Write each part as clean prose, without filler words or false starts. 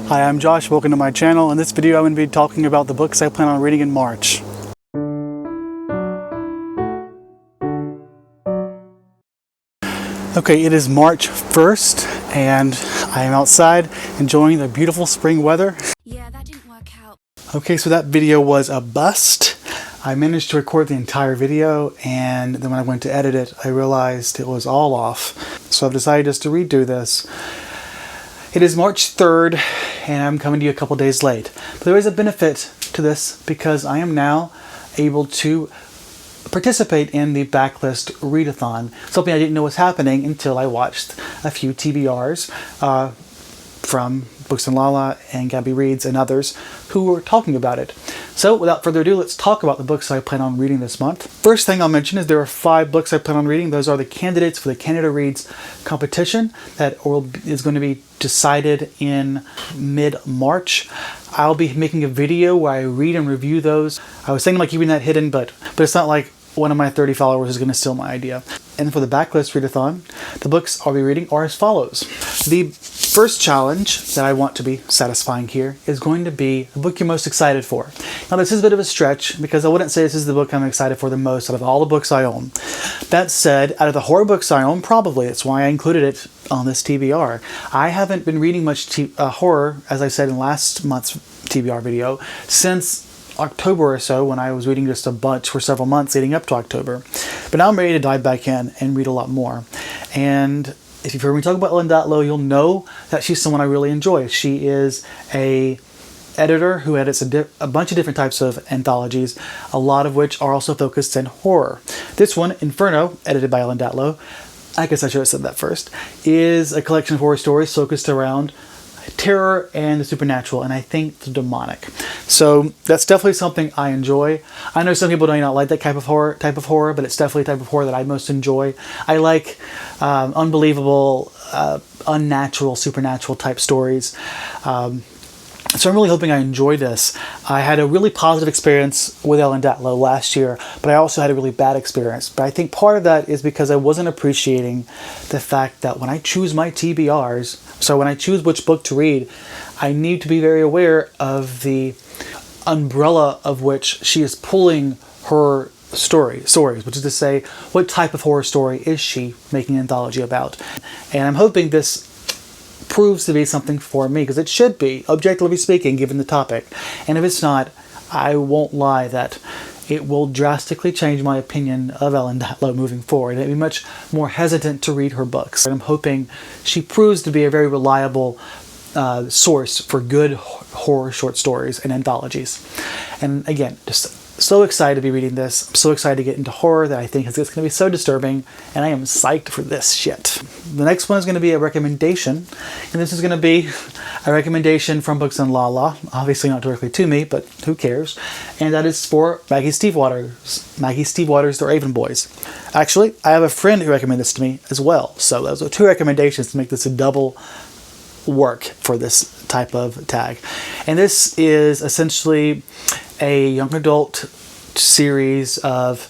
Hi, I'm Josh. Welcome to my channel. In this video, I'm going to be talking about the books I plan on reading in March. Okay, it is March 1st, and I am outside enjoying the beautiful spring weather. Yeah, that didn't work out. Okay, so that video was a bust. I managed to record the entire video, and then when I went to edit it, I realized it was all off. So I've decided just to redo this. It is March 3rd, and I'm coming to you a couple days late. But there is a benefit to this because I am now able to participate in the Backlist Readathon, something I didn't know was happening until I watched a few TBRs from BooksandLala and Gabbyreads and others who were talking about it. So without further ado, let's talk about the books I plan on reading this month. First thing I'll mention is there are 5 books I plan on reading. Those are the candidates for the Canada Reads competition that is going to be decided in mid-March. I'll be making a video where I read and review those. I was thinking about keeping that hidden, but it's not like one of my 30 followers is going to steal my idea. And for the Backlist Readathon, the books I'll be reading are as follows. The first challenge that I want to be satisfying here is going to be the book you're most excited for. Now this is a bit of a stretch because I wouldn't say this is the book I'm excited for the most out of all the books I own. That said, out of the horror books I own, probably. That's why I included it on this TBR. I haven't been reading much horror, as I said in last month's TBR video, since October or so, when I was reading just a bunch for several months leading up to October. But now I'm ready to dive back in and read a lot more. And if you've heard me talk about Ellen Datlow, you'll know that she's someone I really enjoy. She is a editor who edits a bunch of different types of anthologies, a lot of which are also focused in horror. This one, Inferno, edited by Ellen Datlow, I guess I should have said that first, is a collection of horror stories focused around terror and the supernatural, and I think the demonic. So that's definitely something I enjoy. I know some people do not like that type of horror, but it's definitely a type of horror that I most enjoy. I like unbelievable, unnatural, supernatural type stories. So I'm really hoping I enjoy this. I had a really positive experience with Ellen Datlow last year, but I also had a really bad experience. But I think part of that is because I wasn't appreciating the fact that when I choose my TBRs, so when I choose which book to read, I need to be very aware of the umbrella of which she is pulling her stories, which is to say, what type of horror story is she making an anthology about? And I'm hoping this proves to be something for me, because it should be, objectively speaking, given the topic. And if it's not, I won't lie that it will drastically change my opinion of Ellen Datlow moving forward. I'd be much more hesitant to read her books. I'm hoping she proves to be a very reliable source for good horror short stories and anthologies. And again, just so excited to be reading this. I'm so excited to get into horror that I think it's going to be so disturbing, and I am psyched for this shit. The next one is going to be a recommendation, and this is going to be a recommendation from BooksandLala, obviously not directly to me, but who cares, and that is for Maggie Stiefvater's The Raven Boys. Actually, I have a friend who recommended this to me as well, so those are 2 recommendations to make this a double work for this type of tag. And this is essentially a young adult series of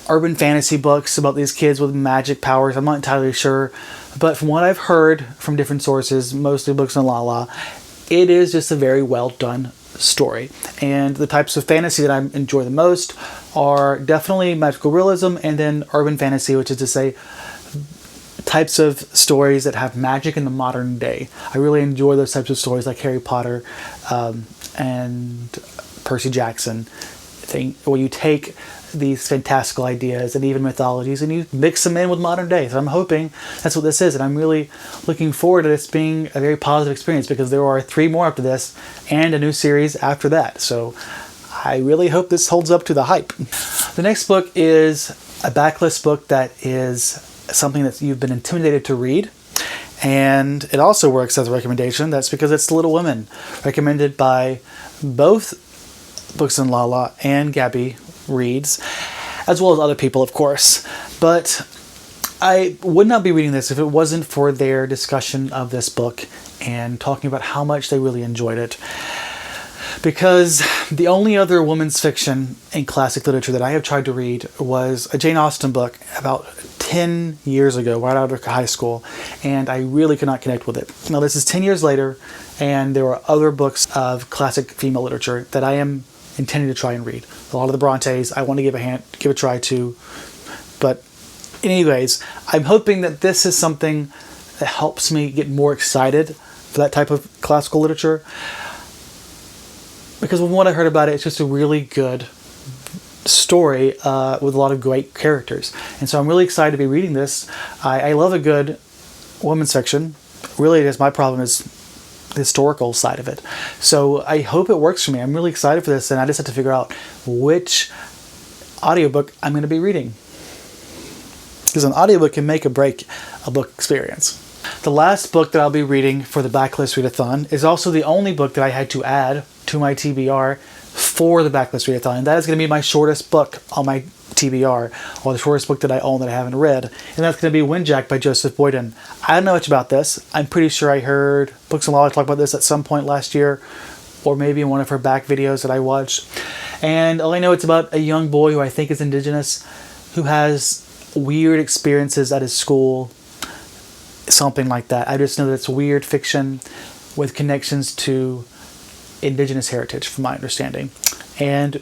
urban fantasy books about these kids with magic powers. I'm not entirely sure, but from what I've heard from different sources, mostly BooksandLala, it is just a very well done story. And the types of fantasy that I enjoy the most are definitely magical realism and then urban fantasy, which is to say types of stories that have magic in the modern day. I really enjoy those types of stories like Harry Potter and Percy Jackson, where you take these fantastical ideas and even mythologies and you mix them in with modern day. So I'm hoping that's what this is, and I'm really looking forward to this being a very positive experience, because there are 3 more after this and a new series after that. So I really hope this holds up to the hype. The next book is a backlist book that is something that you've been intimidated to read, and it also works as a recommendation. That's because it's Little Women, recommended by both BooksandLala and Gabbyreads, as well as other people, of course. But I would not be reading this if it wasn't for their discussion of this book and talking about how much they really enjoyed it. Because the only other women's fiction in classic literature that I have tried to read was a Jane Austen book about 10 years ago, right out of high school, and I really could not connect with it. Now, this is 10 years later, and there are other books of classic female literature that I am intending to try and read. A lot of the Brontes I want to give a try to, but anyways, I'm hoping that this is something that helps me get more excited for that type of classical literature, because from what I heard about it, it's just a really good story with a lot of great characters. And so I'm really excited to be reading this. I love a good women's fiction. Really, it is my problem is the historical side of it. So I hope it works for me. I'm really excited for this, and I just have to figure out which audiobook I'm going to be reading, because an audiobook can make or break a book experience. The last book that I'll be reading for the Backlist Readathon is also the only book that I had to add to my TBR for the Backlist Readathon. And that is going to be my shortest book on my TBR, or the shortest book that I own that I haven't read. And that's going to be Wenjack by Joseph Boyden. I don't know much about this. I'm pretty sure I heard BooksandLala talk about this at some point last year, or maybe in one of her back videos that I watched. And all I know, it's about a young boy who I think is indigenous, who has weird experiences at his school, something like that. I just know that it's weird fiction with connections to indigenous heritage, from my understanding. And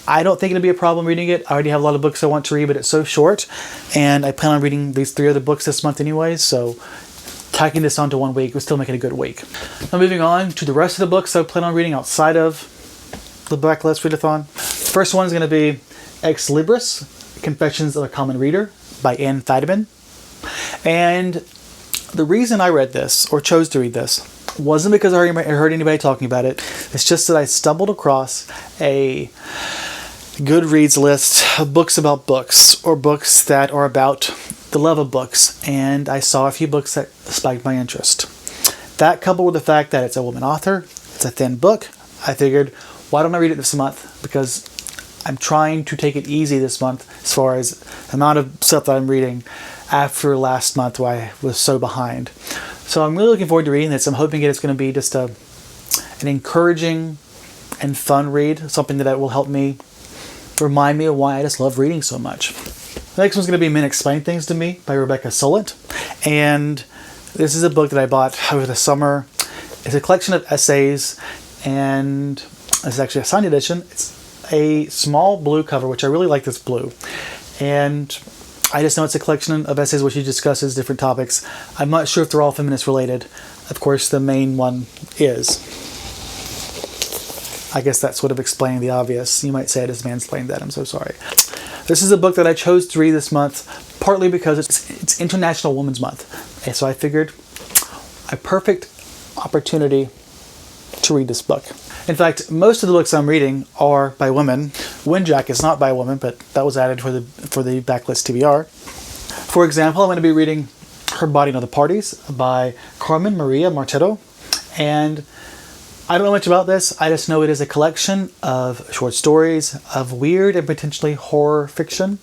I don't think it'll be a problem reading it. I already have a lot of books I want to read, but it's so short, and I plan on reading these 3 other books this month anyways, so tacking this onto 1 week will still make it a good week. Now, moving on to the rest of the books I plan on reading outside of the Backlist Readathon. First one is going to be Ex Libris, Confessions of a Common Reader by Fadiman. And the reason I read this, or chose to read this, wasn't because I heard anybody talking about it. It's just that I stumbled across a Goodreads list of books about books, or books that are about the love of books, and I saw a few books that spiked my interest. That, coupled with the fact that it's a woman author, it's a thin book, I figured, why don't I read it this month? Because I'm trying to take it easy this month as far as the amount of stuff that I'm reading after last month where I was so behind. So I'm really looking forward to reading this. I'm hoping it's going to be just an encouraging and fun read, something that will help me remind me of why I just love reading so much. The next one's going to be Men Explain Things to Me by Rebecca Solnit. And this is a book that I bought over the summer. It's a collection of essays, and it's actually a signed edition. It's a small blue cover, which I really like this blue. And I just know it's a collection of essays where she discusses different topics. I'm not sure if they're all feminist related. Of course, the main one is. I guess that sort of explained the obvious. You might say I just mansplained that. I'm so sorry. This is a book that I chose to read this month, partly because it's International Women's Month. And so I figured a perfect opportunity to read this book. In fact, most of the books I'm reading are by women. Wenjack is not by a woman, but that was added for the Backlist TBR. For example, I'm going to be reading Her Body and Other Parties by Carmen Maria Machado. And I don't know much about this. I just know it is a collection of short stories of weird and potentially horror fiction.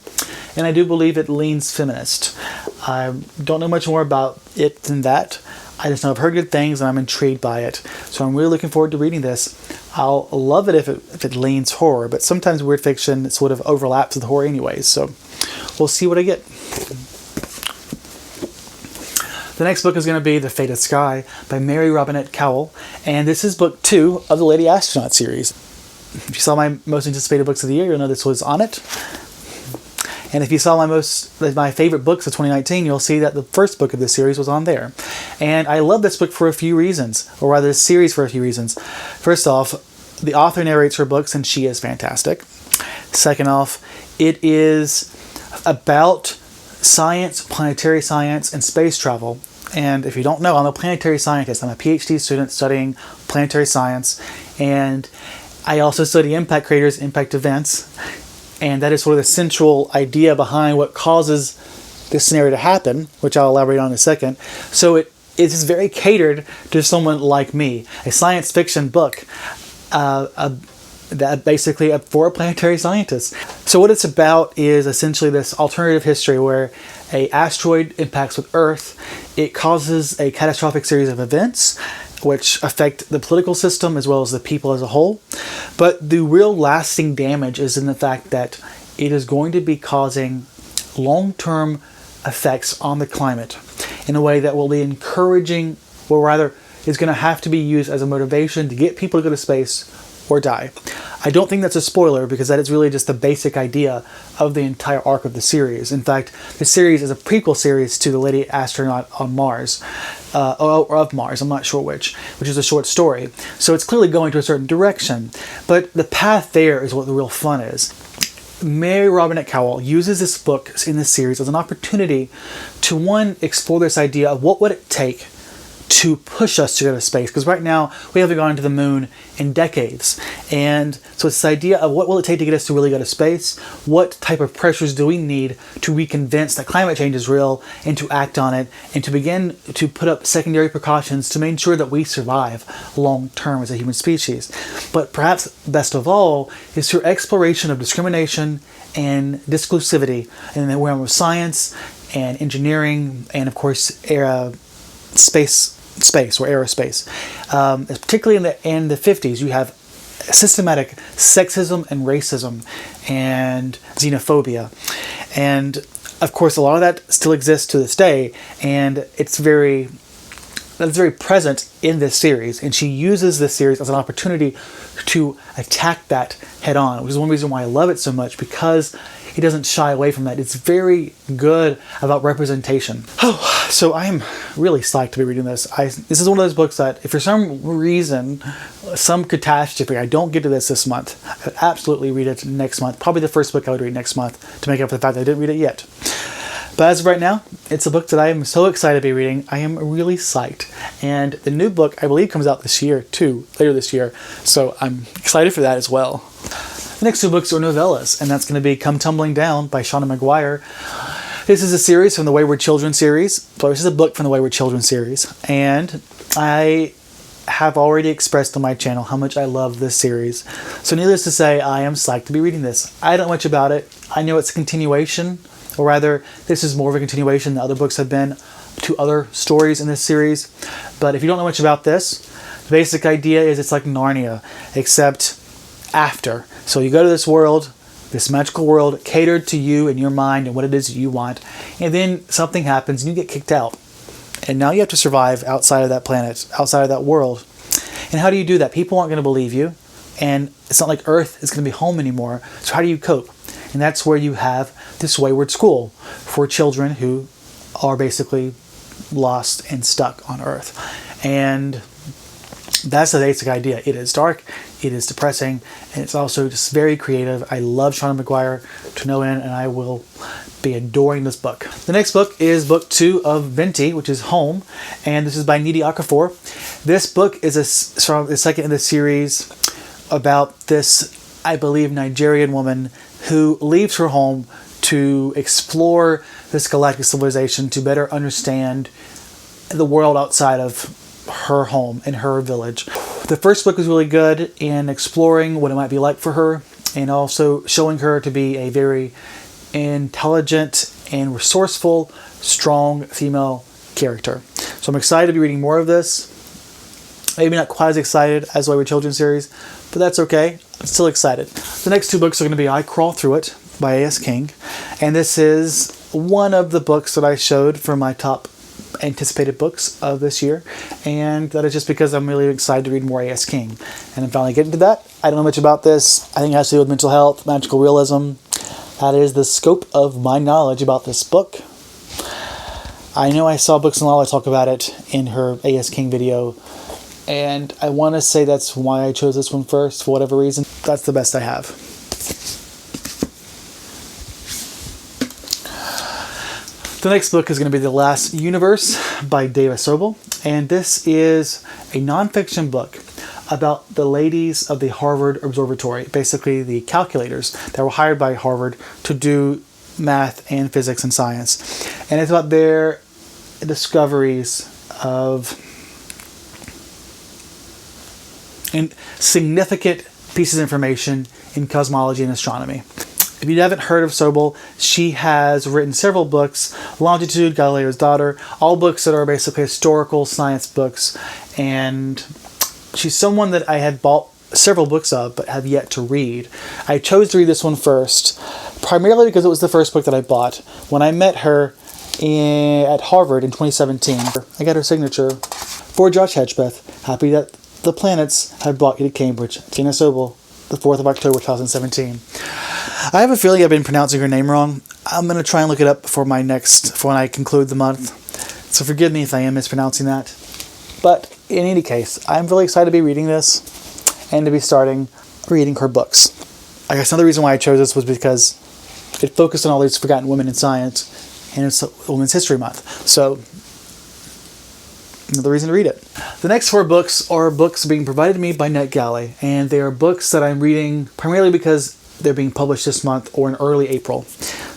And I do believe it leans feminist. I don't know much more about it than that. I just know I've heard good things and I'm intrigued by it. So I'm really looking forward to reading this. I'll love it if it leans horror, but sometimes weird fiction sort of overlaps with horror anyways. So we'll see what I get. The next book is going to be The Fated Sky by Mary Robinette Kowal. And this is book 2 of the Lady Astronaut series. If you saw my most anticipated books of the year, you'll know this was on it. And if you saw my favorite books of 2019, you'll see that the first book of this series was on there. And I love this book for a few reasons, or rather this series for a few reasons. First off, the author narrates her books and she is fantastic. Second off, it is about science, planetary science, and space travel. And if you don't know, I'm a planetary scientist. I'm a PhD student studying planetary science. And I also study impact craters, impact events. And that is sort of the central idea behind what causes this scenario to happen, which I'll elaborate on in a second. So it is very catered to someone like me. A science fiction book that basically for a planetary scientist. So what it's about is essentially this alternative history where an asteroid impacts with Earth. It causes a catastrophic series of events which affect the political system as well as the people as a whole. But the real lasting damage is in the fact that it is going to be causing long-term effects on the climate in a way that will be encouraging, or rather is going to have to be used as a motivation to get people to go to space or die. I don't think that's a spoiler, because that is really just the basic idea of the entire arc of the series. In fact, the series is a prequel series to The Lady Astronaut on Mars, or of Mars, I'm not sure which is a short story. So it's clearly going to a certain direction, but the path there is what the real fun is. Mary Robinette Kowal uses this book in this series as an opportunity to, one, explore this idea of what would it take to push us to go to space, because right now we haven't gone to the moon in decades, and so it's this idea of what will it take to get us to really go to space, what type of pressures do we need to be convinced that climate change is real and to act on it, and to begin to put up secondary precautions to make sure that we survive long term as a human species. But perhaps best of all is her exploration of discrimination and disclusivity in the realm of science and engineering, and of course space or aerospace. Particularly in the 50s, you have systematic sexism and racism and xenophobia. And of course, a lot of that still exists to this day, and that's very present in this series. And she uses this series as an opportunity to attack that head on, which is one reason why I love it so much, because he doesn't shy away from that. It's very good about representation. Oh, so I am really psyched to be reading this. This is one of those books that, if for some reason, some catastrophe, I don't get to this month, I could absolutely read it next month. Probably the first book I would read next month to make up for the fact that I didn't read it yet. But as of right now, it's a book that I am so excited to be reading. I am really psyched. And the new book, I believe, comes out this year too, later this year. So I'm excited for that as well. The next two books are novellas, and that's going to be Come Tumbling Down by Seanan McGuire. This is a series from the Wayward Children series. So this is a book from the Wayward Children series. And I have already expressed on my channel how much I love this series. So needless to say, I am psyched to be reading this. I don't know much about it. I know it's a continuation, or rather, this is more of a continuation than other books have been to other stories in this series. But if you don't know much about this, the basic idea is it's like Narnia, except after. So you go to this world, this magical world catered to you and your mind and what it is you want, and then something happens and you get kicked out. And now you have to survive outside of that planet, outside of that world. And how do you do that? People aren't going to believe you, and it's not like Earth is going to be home anymore. So how do you cope? And that's where you have this wayward school for children who are basically lost and stuck on Earth. And that's the basic idea. It is dark, it is depressing, and it's also just very creative. I love Seanan McGuire to no end, and I will be adoring this book. The next book is book 2 of Binti, which is Home, and this is by Nnedi Okorafor. This book is from the second in the series about this, I believe, Nigerian woman who leaves her home to explore this galactic civilization to better understand the world outside of her home in her village. The first book was really good in exploring what it might be like for her, and also showing her to be a very intelligent and resourceful, strong female character. So I'm excited to be reading more of this. Maybe not quite as excited as the Wayward Children series, but that's okay. I'm still excited. The next two books are going to be I Crawl Through It by A.S. King, and this is one of the books that I showed for my top anticipated books of this year, and that is just because I'm really excited to read more A.S. King, and I'm finally getting to that. I don't know much about this. I think it has to do with mental health, magical realism. That is the scope of my knowledge about this book. I know I saw BooksandLala talk about it in her A.S. King video, and I want to say that's why I chose this one first, for whatever reason. That's the best I have. The next book is going to be The Last Universe by David Sobel, and this is a nonfiction book about the ladies of the Harvard Observatory, basically the calculators that were hired by Harvard to do math and physics and science. And it's about their discoveries of significant pieces of information in cosmology and astronomy. If you haven't heard of Sobel, she has written several books, Longitude, Galileo's Daughter, all books that are basically historical science books, and she's someone that I had bought several books of but have yet to read. I chose to read this one first, primarily because it was the first book that I bought. When I met her at Harvard in 2017, I got her signature for Josh Hedgepeth. Happy that the planets had brought you to Cambridge. Tina Sobel, the 4th of October 2017. I have a feeling I've been pronouncing her name wrong. I'm going to try and look it up for when I conclude the month. So forgive me if I am mispronouncing that. But in any case, I'm really excited to be reading this and to be starting reading her books. I guess another reason why I chose this was because it focused on all these forgotten women in science, and it's Women's History Month. So another reason to read it. The next 4 books are books being provided to me by NetGalley, and they are books that I'm reading primarily because they're being published this month or in early April.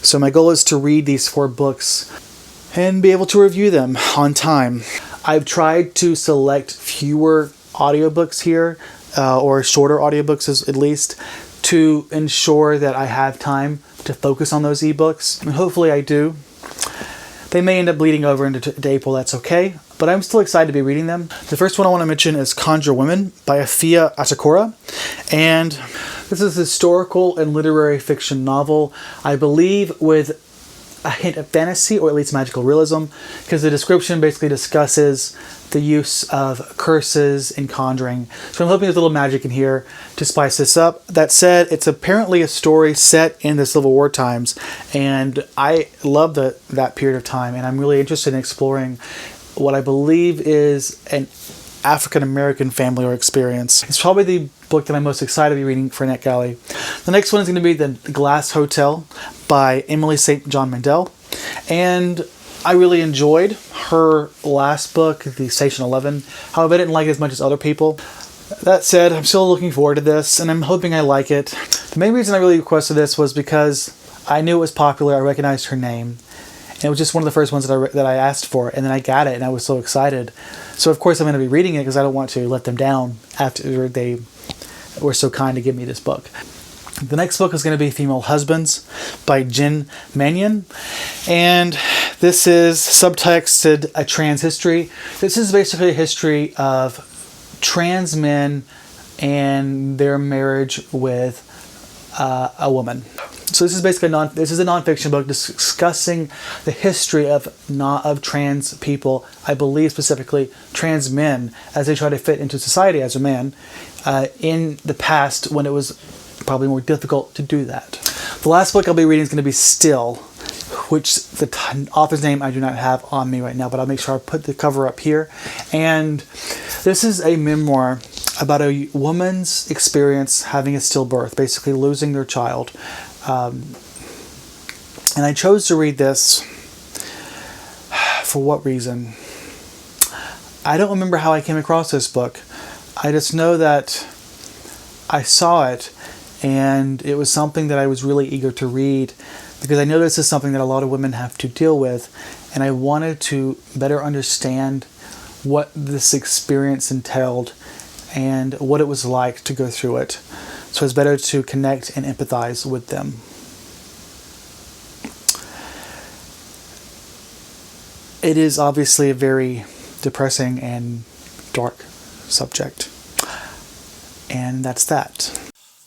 So my goal is to read these 4 books and be able to review them on time. I've tried to select fewer audiobooks here, or shorter audiobooks at least, to ensure that I have time to focus on those ebooks, and hopefully I do. They may end up bleeding over into April, that's okay, but I'm still excited to be reading them. The first one I want to mention is Conjure Women by Afia Atakora, and this is a historical and literary fiction novel, I believe with a hint of fantasy, or at least magical realism, because the description basically discusses the use of curses in conjuring. So I'm hoping there's a little magic in here to spice this up. That said, it's apparently a story set in the Civil War times, and I love that period of time, and I'm really interested in exploring what I believe is an African-American family or experience. It's probably the book that I'm most excited to be reading for NetGalley. The next one is going to be The Glass Hotel by Emily St. John Mandel. And I really enjoyed her last book, The Station 11. However, I didn't like it as much as other people. That said, I'm still looking forward to this, and I'm hoping I like it. The main reason I really requested this was because I knew it was popular, I recognized her name, and it was just one of the first ones that I asked for, and then I got it, and I was so excited. So of course I'm going to be reading it because I don't want to let them down after they were so kind to give me this book. The next book is going to be Female Husbands by Jen Manion, and this is subtexted A Trans History. This is basically a history of trans men and their marriage with a woman. So this is basically this is a nonfiction book discussing the history of trans people. I believe specifically trans men as they try to fit into society as a man in the past when it was probably more difficult to do that. The last book I'll be reading is going to be Still, which the author's name I do not have on me right now, but I'll make sure I put the cover up here. And this is a memoir about a woman's experience having a stillbirth, basically losing their child. And I chose to read this for what reason? I don't remember how I came across this book. I just know that I saw it and it was something that I was really eager to read because I know this is something that a lot of women have to deal with, and I wanted to better understand what this experience entailed and what it was like to go through it. So it's better to connect and empathize with them. It is obviously a very depressing and dark subject. And that's that.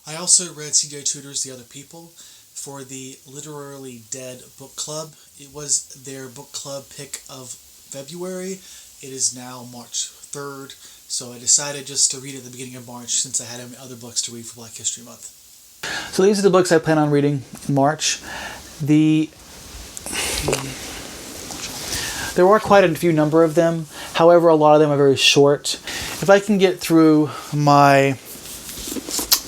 I also read C.J. Tudor's The Other People for the Literally Dead book club. It was their book club pick of February. It is now March 3rd. So I decided just to read at the beginning of March since I had other books to read for Black History Month. So these are the books I plan on reading in March. There are quite a few number of them. However, a lot of them are very short. If I can get through my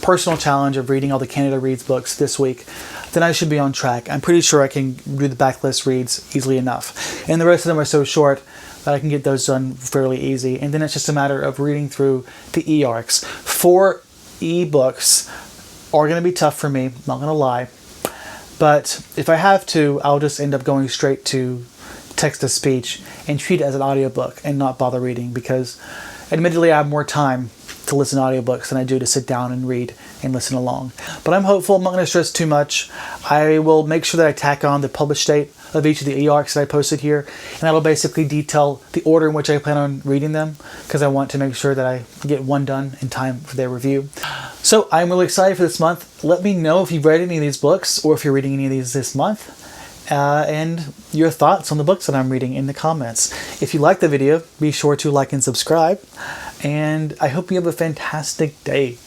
personal challenge of reading all the Canada Reads books this week, then I should be on track. I'm pretty sure I can do the backlist reads easily enough. And the rest of them are so short that I can get those done fairly easy. And then it's just a matter of reading through the e-arcs. 4 e-books are going to be tough for me, not going to lie. But if I have to, I'll just end up going straight to text-to-speech and treat it as an audiobook and not bother reading, because admittedly I have more time to listen to audiobooks than I do to sit down and read and listen along. But I'm hopeful. I'm not going to stress too much. I will make sure that I tack on the published date of each of the e-arcs that I posted here, and that'll basically detail the order in which I plan on reading them, because I want to make sure that I get one done in time for their review. So I'm really excited for this month. Let me know if you've read any of these books or if you're reading any of these this month. And your thoughts on the books that I'm reading in the comments. If you like the video, be sure to like and subscribe. And I hope you have a fantastic day.